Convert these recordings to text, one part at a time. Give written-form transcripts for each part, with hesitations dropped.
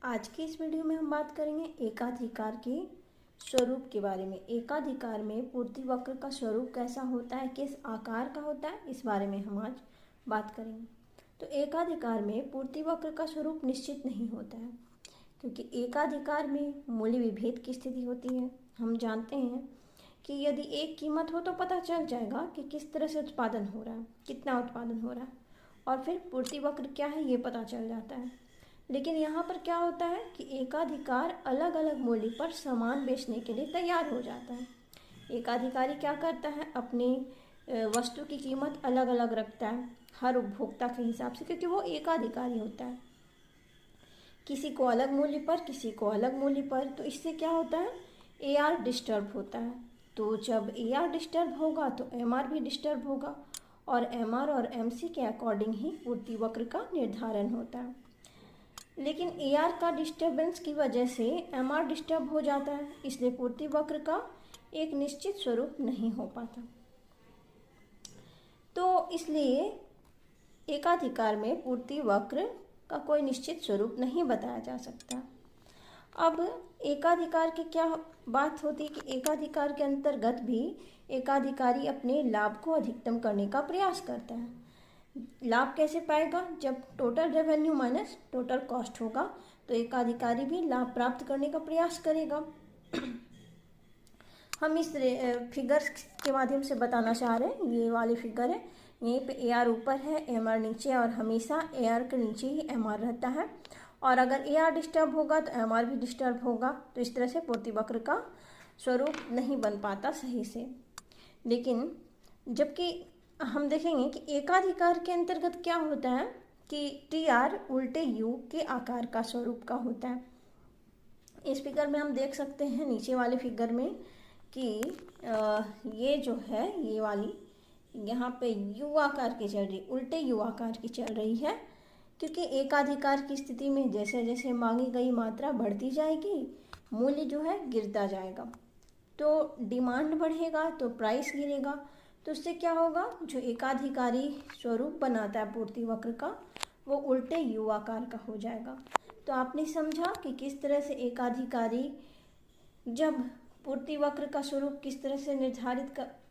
आज की इस वीडियो में हम बात करेंगे एकाधिकार के स्वरूप के बारे में। एकाधिकार में पूर्ति वक्र का स्वरूप कैसा होता है, किस आकार का होता है, इस बारे में हम आज बात करेंगे। तो एकाधिकार में पूर्ति वक्र का स्वरूप निश्चित नहीं होता है, क्योंकि एकाधिकार में मूल्य विभेद की स्थिति होती है। हम जानते हैं कि यदि एक कीमत हो तो पता चल जाएगा कि किस तरह से उत्पादन हो रहा है, कितना उत्पादन हो रहा है, और फिर पूर्ति वक्र क्या है ये पता चल जाता है। लेकिन यहाँ पर क्या होता है कि एकाधिकार अलग अलग मूल्य पर सामान बेचने के लिए तैयार हो जाता है। एकाधिकारी क्या करता है, अपनी वस्तु की कीमत अलग अलग रखता है हर उपभोक्ता के हिसाब से, क्योंकि वो एकाधिकारी होता है। किसी को अलग मूल्य पर, किसी को अलग मूल्य पर। तो इससे क्या होता है, AR डिस्टर्ब होता है। तो जब AR डिस्टर्ब होगा तो MR भी डिस्टर्ब होगा, और MR और MC के अकॉर्डिंग ही पूर्ति वक्र का निर्धारण होता है। लेकिन AR का डिस्टर्बेंस की वजह से MR डिस्टर्ब हो जाता है, इसलिए पूर्ति वक्र का एक निश्चित स्वरूप नहीं हो पाता। तो इसलिए एकाधिकार में पूर्ति वक्र का कोई निश्चित स्वरूप नहीं बताया जा सकता। अब एकाधिकार की क्या बात होती है कि एकाधिकार के अंतर्गत भी एकाधिकारी अपने लाभ को अधिकतम करने का प्रयास करता है। लाभ कैसे पाएगा, जब total revenue minus total cost होगा तो एकाधिकारी भी लाभ प्राप्त करने का प्रयास करेगा। हम इस फिगर्स के माध्यम से बताना चाह रहे हैं। ये वाली फिगर है, यहीं पे AR ऊपर है, MR नीचे, और हमेशा AR के नीचे ही MR रहता है। और अगर AR डिस्टर्ब होगा तो MR भी डिस्टर्ब होगा। तो इस तरह से पूर्ति वक्र का स्वरूप नहीं बन पाता सही से। लेकिन जबकि हम देखेंगे कि एकाधिकार के अंतर्गत क्या होता है कि TR उल्टे U के आकार का स्वरूप का होता है। इस फिगर में हम देख सकते हैं, नीचे वाले फिगर में, कि ये जो है, ये वाली यहाँ पे U आकार की चल रही, उल्टे U आकार की चल रही है, क्योंकि एकाधिकार की स्थिति में जैसे जैसे मांगी गई मात्रा बढ़ती जाएगी, मूल्य जो है गिरता जाएगा। तो डिमांड बढ़ेगा तो प्राइस गिरेगा। तो उससे क्या होगा, जो एकाधिकारी स्वरूप बनाता है पूर्ति वक्र का, वो उल्टे U आकार का हो जाएगा। तो आपने समझा कि किस तरह से एकाधिकारी जब पूर्ति वक्र का स्वरूप किस तरह से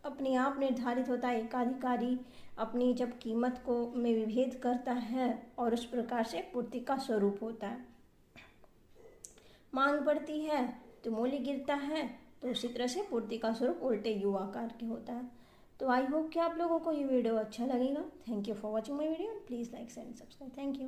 अपने आप निर्धारित होता है। एकाधिकारी अपनी जब कीमत को में विभेद करता है और उस प्रकार से पूर्ति का स्वरूप होता है। मांग बढ़ती है तो मूल्य गिरता है, तो उसी तरह से पूर्ति का स्वरूप उल्टे U आकार के होता है। तो आई होप कि आप लोगों को ये वीडियो अच्छा लगेगा। Thank you for watching my video. Please like share and subscribe. Thank you.